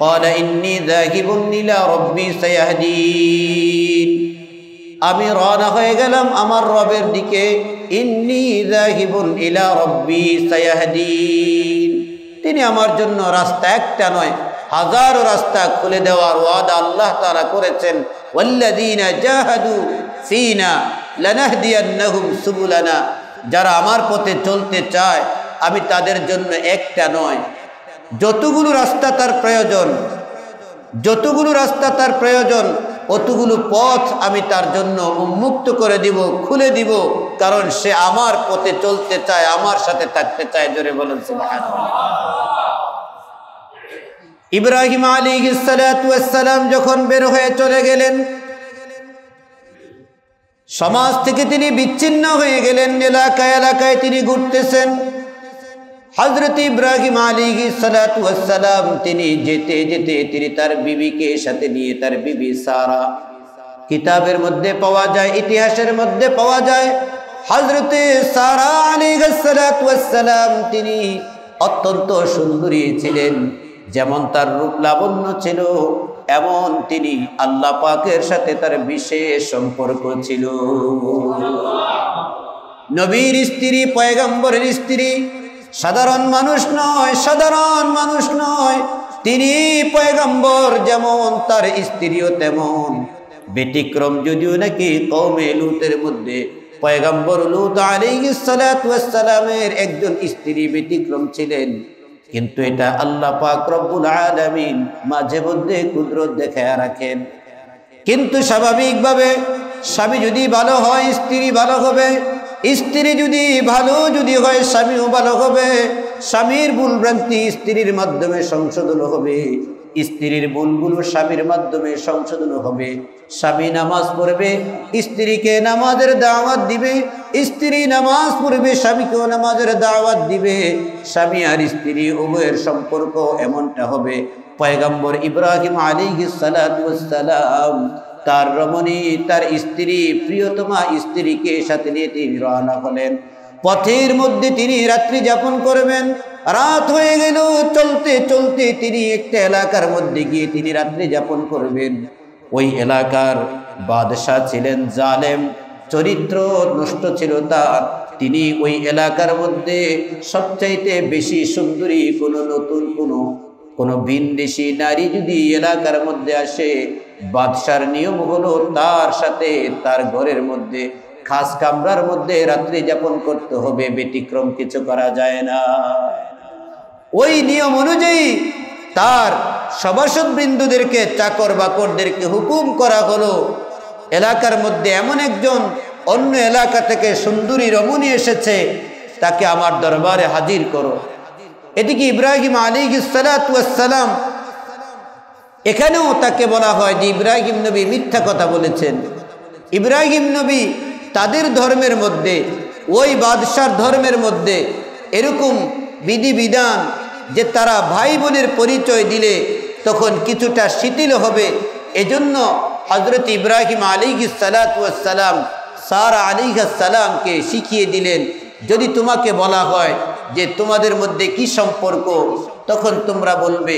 ক্বালা ইন্নী যাহিবুন ইলা রাব্বি সায়াহদিন। আমি রওনা হয়ে গেলাম আমার রবের দিকে। ইন্নী যাহিবুন ইলা রাব্বি সায়াহদিন। তিনি আমার জন্য রাস্তা একটা নয়, হাজারো রাস্তা খুলে দেওয়ার ওয়াদা আল্লাহ তাআলা করেছেন। ওয়াল্লাযীনা জাহাদু ফীনা লানাহদিয়ান্নাহুম সুবুলানা। যারা আমার পথে চলতে চায় আমি তাদের জন্য একটা নয়, যতগুলো রাস্তা তার প্রয়োজন, যতগুলো রাস্তা তার প্রয়োজন, অতগুলো পথ আমি তার জন্য উন্মুক্ত করে দিব, খুলে দিব, কারণ সে আমার পথে চলতে চায়, আমার সাথে থাকতে চায়। জোরে বলেন সুবহানাল্লাহ। ইব্রাহিম আলাইহিস সালাতু ওয়াস সালাম যখন বের হয়ে চলে গেলেন, সমাজ থেকে তিনি বিচ্ছিন্ন হয়ে গেলেন, এলাকায় এলাকায় তিনি ঘুরতেছেন। হযরত ইব্রাহিম আলাইহিস সালাতু ওয়াস সালাম তিনি যেতে যেতে তিনি তার বিবিকে সাথে নিয়ে, তার বিবি সারা, কিতাবের মধ্যে পাওয়া যায়, ইতিহাসের মধ্যে পাওয়া যায়, হযরত সারা আলাইহিস সালাতু ওয়াস সালাম তিনি অত্যন্ত সুন্দরী ছিলেন। যেমন তার রূপ লাবণ্য ছিল, এমন তিনি আল্লাহ পাকের সাথে তার বিশেষ সম্পর্ক ছিল। নবীর স্ত্রী, পয়গম্বরের স্ত্রী সাধারণ মানুষ নয়, সাধারণ মানুষ নয়। তিনি পয়গম্বর যেমন, তার স্ত্রীও তেমন। ব্যতিক্রম যদিও নাকি কওমে লূতের মধ্যে পয়গম্বর লূত আলাইহিস সালাতু ওয়াস সালামের একজন স্ত্রী ব্যতিক্রম ছিলেন, কিন্তু এটা আল্লাহ পাক রব্বুল আলামিন মাঝে মধ্যে কুদরত দেখায়া রাখেন। কিন্তু স্বাভাবিকভাবে স্বামী যদি ভালো হয় স্ত্রী ভালো হবে, স্ত্রী যদি ভালো হয় স্বামীও ভালো হবে। স্বামীর ভুল ভ্রান্তি স্ত্রীর মাধ্যমে সংশোধন হবে, স্ত্রীর ভুলগুলো স্বামীর মাধ্যমে সংশোধন হবে। স্বামী নামাজ পড়বে, স্ত্রীকে নামাজের দাওয়াত দিবে, স্ত্রী নামাজ পড়বে, স্বামীকেও নামাজের দাওয়াত দিবে। স্বামী আর স্ত্রী উভয়ের সম্পর্ক এমনটা হবে। পয়গম্বর ইব্রাহিম আলাইহিস সালাতু ওয়াস সালাম তার রমণী, তার স্ত্রী, প্রিয়তমা স্ত্রীকে সাথে নিয়ে তিনি রওনা হলেন। পথের মধ্যে তিনি রাত্রি যাপন করবেন। রাত হয়ে গেল, চলতে চলতে তিনি একটা এলাকার মধ্যে গিয়ে তিনি রাত্রি যাপন করবেন। ওই এলাকার বাদশাহ ছিলেন জালেম, চরিত্র নষ্ট ছিল তার। তিনি ওই এলাকার মধ্যে সবচাইতে বেশি সুন্দরী কোনো নতুন কোনো ভিনদেশী নারী যদি এলাকার মধ্যে আসে, বাদশার নিয়ম হলো তার সাথে তার ঘরের মধ্যে খাস কামরার মধ্যে রাত্রি যাপন করতে হবে, ব্যতিক্রম কিছু করা যায় না। ওই নিয়ম অনুযায়ী তার সভাসদ বৃন্দদেরকে, চাকর বাকরদেরকে হুকুম করা হলো, এলাকার মধ্যে এমন একজন অন্য এলাকা থেকে সুন্দরী রমণী এসেছে, তাকে আমার দরবারে হাজির করো। এদিকে ইব্রাহিম আলাইহিস সালাতু ওয়াস সালাম, এখানেও তাকে বলা হয় যে ইব্রাহিম নবী মিথ্যা কথা বলেছেন। ইব্রাহিম নবী তাদের ধর্মের মধ্যে, ওই বাদশার ধর্মের মধ্যে এরকম বিধিবিধান যে তারা ভাই বোনের পরিচয় দিলে তখন কিছুটা শিথিল হবে, এজন্য হযরত ইব্রাহিম আলাইহিস সালাতু ওয়াস সালাম সারা আলাইহিস সালামকে শিখিয়ে দিলেন, যদি তোমাকে বলা হয় যে তোমাদের মধ্যে কি সম্পর্ক, তখন তোমরা বলবে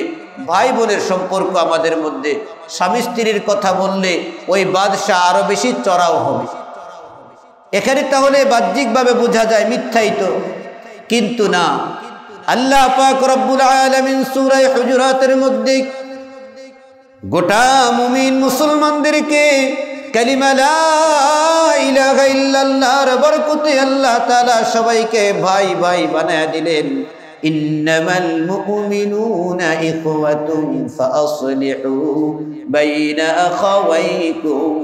ভাই বোনের সম্পর্ক আমাদের মধ্যে। স্বামী স্ত্রীর কথা বললে ওই বাদশাহ আরো বেশি চড়াও হবে। এখানে তাহলে বাহ্যিকভাবে বোঝা যায় মিথ্যাই তো, কিন্তু না। আল্লাহ পাক রব্বুল আলামিন সূরা হুজুরাতের মধ্যে গোটা মুমিন মুসলমানদেরকে কালিমা লা ইলাহা ইল্লাল্লাহর বরকতে আল্লাহ তাআলা সবাইকে ভাই ভাই বানায় দিলেন। ইন্নামাল মুমিনুনা ইখওয়াতুন ফাআসলিহু বাইনা আখাওয়াইকুম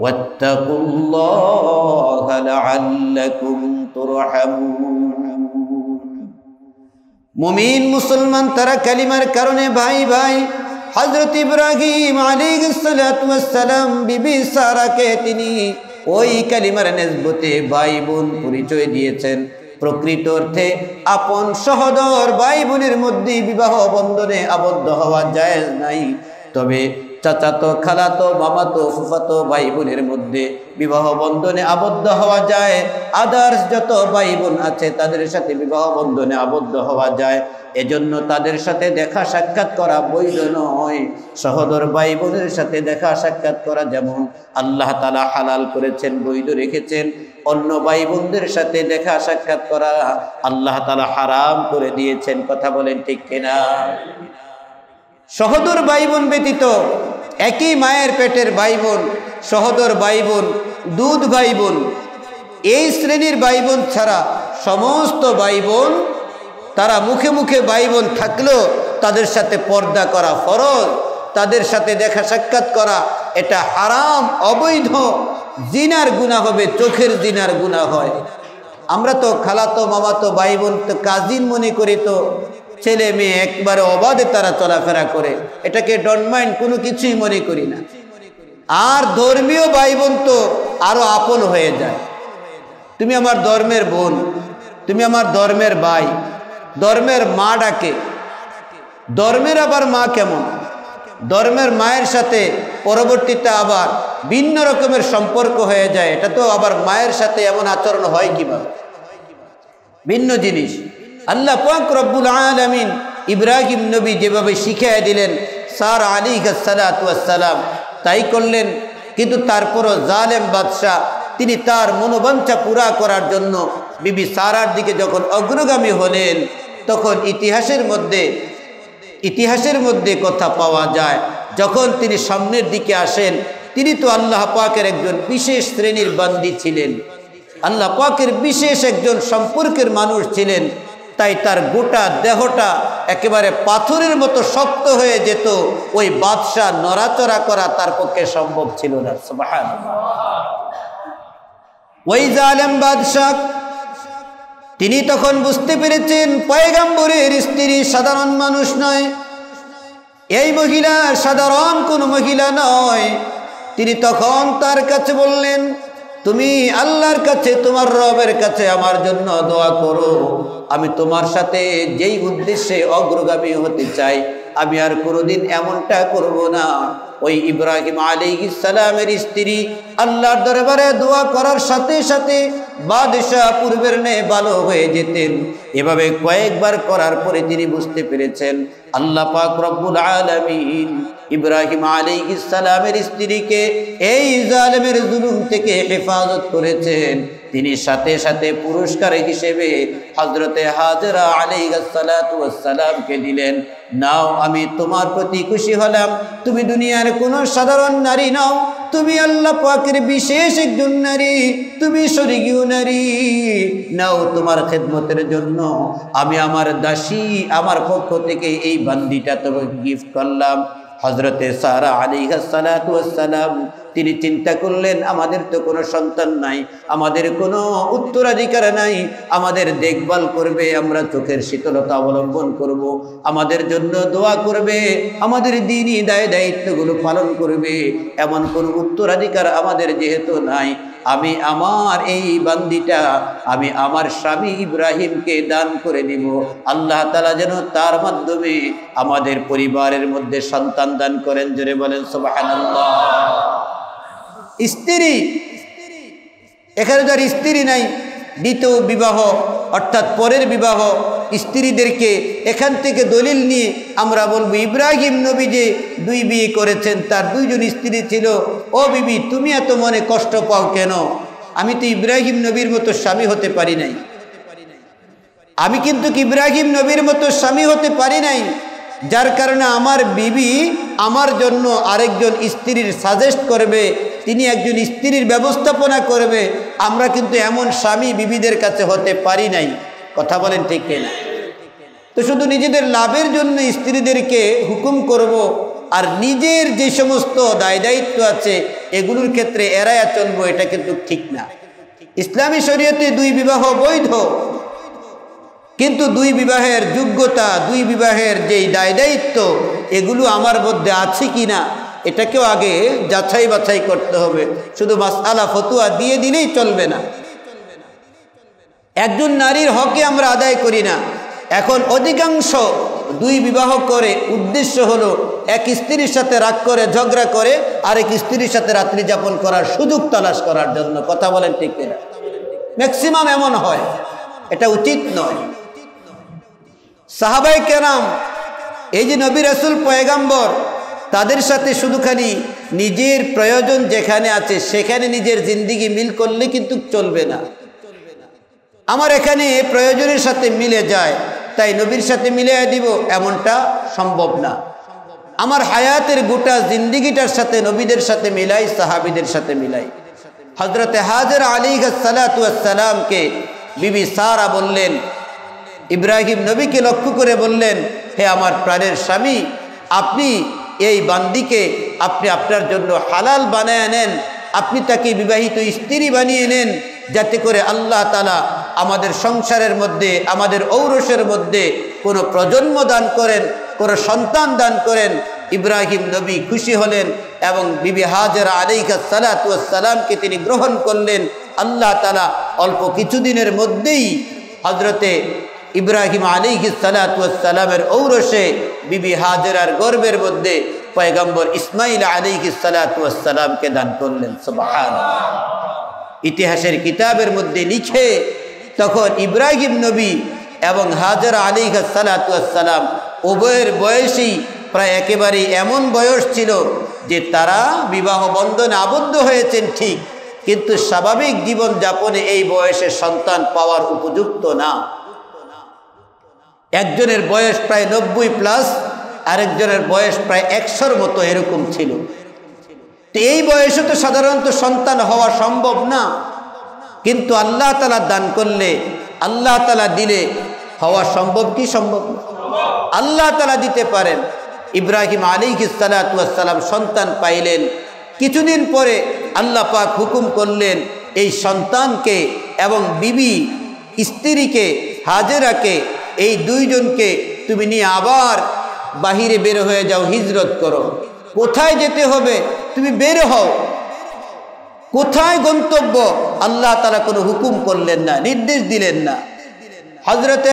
ওয়াত্তাকুল্লাহা লাআল্লাকুম তুরহামুন। মুমিন মুসলমান তারা কালিমার কারণে ভাই ভাই। হযরত ইব্রাহিম আলাইহিস সালাতু ওয়াস সালাম বিবি সারাকে তিনি ওই কালিমার নিসবতে ভাই বোন পরিচয় দিয়েছেন। প্রকৃত অর্থে আপন সহোদর ভাই বোনের মধ্যে বিবাহ বন্ধনে আবদ্ধ হওয়া জায়েজ নাই, তবে চাচাতো, খালাতো, মামাতো, ফুফাতো ভাই বোনের মধ্যে বিবাহ বন্ধনে আবদ্ধ হওয়া যায়। আদার্স যত ভাই বোন আছে তাদের সাথে বিবাহ বন্ধনে আবদ্ধ হওয়া যায়। এজন্য তাদের সাথে দেখা সাক্ষাৎ করা বৈধ নয়। সহোদর ভাই বোনের সাথে দেখা সাক্ষাৎ করা যেমন আল্লাহ তাআলা হালাল করেছেন, বৈধ রেখেছেন, অন্য ভাই বোনদের সাথে দেখা সাক্ষাৎ করা আল্লাহ তাআলা হারাম করে দিয়েছেন। কথা বলেন ঠিক কিনা? সহোদর ভাই বোন ব্যতীত একই মায়ের পেটের ভাই বোন, সহোদর ভাই বোন, দুধ ভাই বোন, এই শ্রেণীর ভাই বোন ছাড়া সমস্ত ভাই বোন তারা মুখে মুখে ভাই বোন থাকলেও তাদের সাথে পর্দা করা ফরজ, তাদের সাথে দেখা সাক্ষাৎ করা এটা হারাম, অবৈধ, জিনার গুনাহ হবে, চোখের জিনার গুনাহ হয়। আমরা তো খালাতো মামাতো ভাই বোন তো কাজিন মনে করি, তো ছেলে মেয়ে একবারে অবাধে তারা চলাফেরা করে, এটাকে ডন্ট মাইন্ড কোনো কিছুই মনে করি না। আর ধর্মীয় ভাই বোন তো আরো আপন হয়ে যায়। তুমি আমার ধর্মের বোন, তুমি আমার ধর্মের ভাই, ধর্মের মা ডাকে। ধর্মের আবার মা কেমন? ধর্মের মায়ের সাথে পরবর্তীতে আবার ভিন্ন রকমের সম্পর্ক হয়ে যায়। এটা তো আবার মায়ের সাথে এমন আচরণ হয় কিভাবে? ভিন্ন জিনিস। আল্লাহ পাক রব্বুল আলামিন ইব্রাহিম নবী যেভাবে শিখিয়ে দিলেন সারা আলাইহিস সালাতু ওয়াস সালাম তাই করলেন। কিন্তু তারপরও জালেম বাদশাহ তিনি তার মনোবাঞ্ছা পুরা করার জন্য বিবি সারার দিকে যখন অগ্রগামী হলেন, তখন ইতিহাসের মধ্যে কথা পাওয়া যায়, যখন তিনি সামনের দিকে আসেন, তিনি তো আল্লাহ পাকের একজন বিশেষ শ্রেণীর বান্দী ছিলেন, আল্লাহ পাকের বিশেষ একজন সম্পর্কের মানুষ ছিলেন। তাই তার গোটা দেহটা একেবারে পাথরের মতো শক্ত হয়ে যেত, ওই বাদশাহ নড়াচড়া করা তার পক্ষে সম্ভব ছিল না। সুবহানাল্লাহ। ওই জালেম বাদশাহ তিনি তখন বুঝতে পেরেছেন পয়গম্বরের স্ত্রী সাধারণ মানুষ নয়, এই মহিলা সাধারণ কোনো মহিলা নয়। তিনি তখন তার কাছে বললেন, তুমি আল্লাহর কাছে, তোমার রবের কাছে আমার জন্য দোয়া করো। আমি তোমার সাথে যেই উদ্দেশ্যে অগ্রগামী হতে চাই, আমি আর কোনোদিন এমনটা করব না। ওই ইব্রাহিম আলাইহিস সালামের স্ত্রী আল্লাহর দরবারে দোয়া করার সাথে সাথে বাদশাহ পূর্বের ন্যায় ভালো হয়ে যেতেন। এভাবে কয়েকবার করার পরে তিনি বুঝতে পেরেছেন আল্লাহ পাক রব্বুল আলামিন ইব্রাহিম আলাইহিস সালামের স্ত্রীকে এই জালেমের জুলুম থেকে হেফাজত করেছেন। তিনি সাথে সাথে পুরস্কার হিসেবে হযরতে হাজরা আলাইহিস সালাতু ওয়াস সালামকে দিলেন, নাও আমি তোমার প্রতি খুশি হলাম, তুমি দুনিয়ার কোনো সাধারণ নারী নাও, তুমি আল্লাহ পাকের বিশেষ একজন নারী, তুমি স্বর্গীয় নারী, নাও তোমার খেদমতের জন্য আমি আমার দাসী, আমার পক্ষ থেকে এই বান্দিটা তোমাকে গিফট করলাম। হযরতে সারা আলাইহিস সালাতু ওয়াস সালাম তিনি চিন্তা করলেন, আমাদের তো কোনো সন্তান নাই, আমাদের কোনো উত্তরাধিকার নাই, আমাদের দেখভাল করবে, আমরা চোখের শীতলতা অবলম্বন করব, আমাদের জন্য দোয়া করবে, আমাদের দ্বীনি দায়িত্বগুলো পালন করবে, এমন কোনো উত্তরাধিকার আমাদের যেহেতু নাই, আমি আমার এই বান্দিটা আমি আমার স্বামী ইব্রাহিমকে দান করে দিব। আল্লাহ তাআলা যেন তার মাধ্যমে আমাদের পরিবারের মধ্যে সন্তান দান করেন। জোরে বলেন সুবহানাল্লাহ। স্ত্রী, এখানে যার স্ত্রী নাই, দ্বিতীয় বিবাহ অর্থাৎ পরের বিবাহ, স্ত্রীদেরকে এখান থেকে দলিল নিয়ে আমরা বলবো ইব্রাহিম নবী যে 2 বিয়ে করেছেন, তার 2 জন স্ত্রী ছিল। ও বিবি, তুমি এত মনে কষ্ট পাও কেন? আমি তো ইব্রাহিম নবীর মতো স্বামী হতে পারি নাই, আমি কিন্তু ইব্রাহিম নবীর মতো স্বামী হতে পারি নাই, যার কারণে আমার বিবি আমার জন্য আরেকজন স্ত্রীর সাজেস্ট করবে, তিনি একজন স্ত্রীর ব্যবস্থাপনা করবে। আমরা কিন্তু এমন স্বামী বিবিদের কাছে হতে পারি নাই। কথা বলেন ঠিক কিনা? তো শুধু নিজেদের লাভের জন্য স্ত্রীদেরকে হুকুম করব, আর নিজের যে সমস্ত দায়িত্ব আছে এগুলোর ক্ষেত্রে এড়ায়া চলবো, এটা কিন্তু ঠিক না। ইসলামী শরীয়তে 2 বিবাহ বৈধ, কিন্তু 2 বিবাহের যোগ্যতা, 2 বিবাহের যেই দায়িত্ব এগুলো আমার মধ্যে আছে কিনা এটাকেও আগে যাচাই বাছাই করতে হবে। শুধু মাসআলা ফতোয়া দিয়ে দিলেই চলবে না। একজন নারীর হকে আমরা আদায় করি না। এখন অধিকাংশ 2 বিবাহ করে উদ্দেশ্য হলো এক স্ত্রীর সাথে রাগ করে ঝগড়া করে আরেক স্ত্রীর সাথে রাত্রি যাপন করার সুযোগ তালাশ করার জন্য। কথা বলেন ঠিক কিনা? ম্যাক্সিমাম এমন হয়, এটা উচিত নয়। সাহাবায়ে কেরাম, এই যে নবী রাসূল পয়গম্বর, তাদের সাথে শুধু খালি নিজের প্রয়োজন যেখানে আছে সেখানে নিজের জিন্দেগি মিল করলে কিন্তু চলবে না। আমার এখানে প্রয়োজনের সাথে মিলে যায় তাই নবীর সাথে মিলিয়ে দিব, এমনটা সম্ভব না। আমার হায়াতের গোটা জিন্দেগিটার সাথে নবীদের সাথে মিলাই, সাহাবীদের সাথে মিলাই। হযরতে হাজরা আলাইহিস সালাতু ওয়াস সালামকে বিবি সারা বললেন, ইব্রাহিম নবীকে লক্ষ্য করে বললেন, হে আমার প্রাণের স্বামী, আপনি এই বান্দিকে আপনি আপনার জন্য হালাল বানায় নেন, আপনি তাকে বিবাহিত স্ত্রী বানিয়ে নেন, যাতে করে আল্লাহ তাআলা আমাদের সংসারের মধ্যে, আমাদের ঔরসের মধ্যে কোনো প্রজন্ম দান করেন, কোনো সন্তান দান করেন। ইব্রাহিম নবী খুশি হলেন এবং বিবি হাজরা আলাইহিস সালাতু ওয়াস সালামকে তিনি গ্রহণ করলেন। আল্লাহ তাআলা অল্প কিছুদিনের মধ্যেই হযরতে ইব্রাহিম আলাইহিস সালাতু ওয়াস সালামের ঔরসে বিবি হাজরার গর্ভের মধ্যে পয়গম্বর ইসমাইল আলাইহিস সালাতু ওয়াস সালামকে দান করলেন। সুবহানাল্লাহ। ইতিহাসের কিতাবের মধ্যে লিখে তখন ইব্রাহিম নবী এবং হাজরা আলাইহিস সালাতু ওয়াস সালাম উভয়ের বয়সই প্রায় একেবারেই এমন বয়স ছিল যে তারা বিবাহ বন্ধনে আবদ্ধ হয়েছেন ঠিক, কিন্তু স্বাভাবিক জীবন যাপনে এই বয়সে সন্তান পাওয়ার উপযুক্ত না। একজনের বয়স প্রায় 90+, আরেকজনের বয়স প্রায় 100-র মতো এরকম ছিল। তো এই বয়সে তো সাধারণত সন্তান হওয়া সম্ভব না, কিন্তু আল্লাহ তাআলা দান করলে, আল্লাহ তাআলা দিলে হওয়া সম্ভব কি সম্ভব না? আল্লাহ তাআলা দিতে পারেন। ইব্রাহিম আলাইহিস সালাতু ওয়াস সালাম সন্তান পাইলেন। কিছুদিন পরে আল্লাহ পাক হুকুম করলেন এই সন্তানকে এবং বিবি স্ত্রীকে হাজেরাকে, এই দুইজনকে তুমি নিয়ে আবার বাহিরে বের হয়ে যাও, হিজরত করো। কোথায় যেতে হবে তুমি বের হও, কোথায় গন্তব্য আল্লাহ তাআলা কোনো হুকুম করলেন না, নির্দেশ দিলেন না। হযরত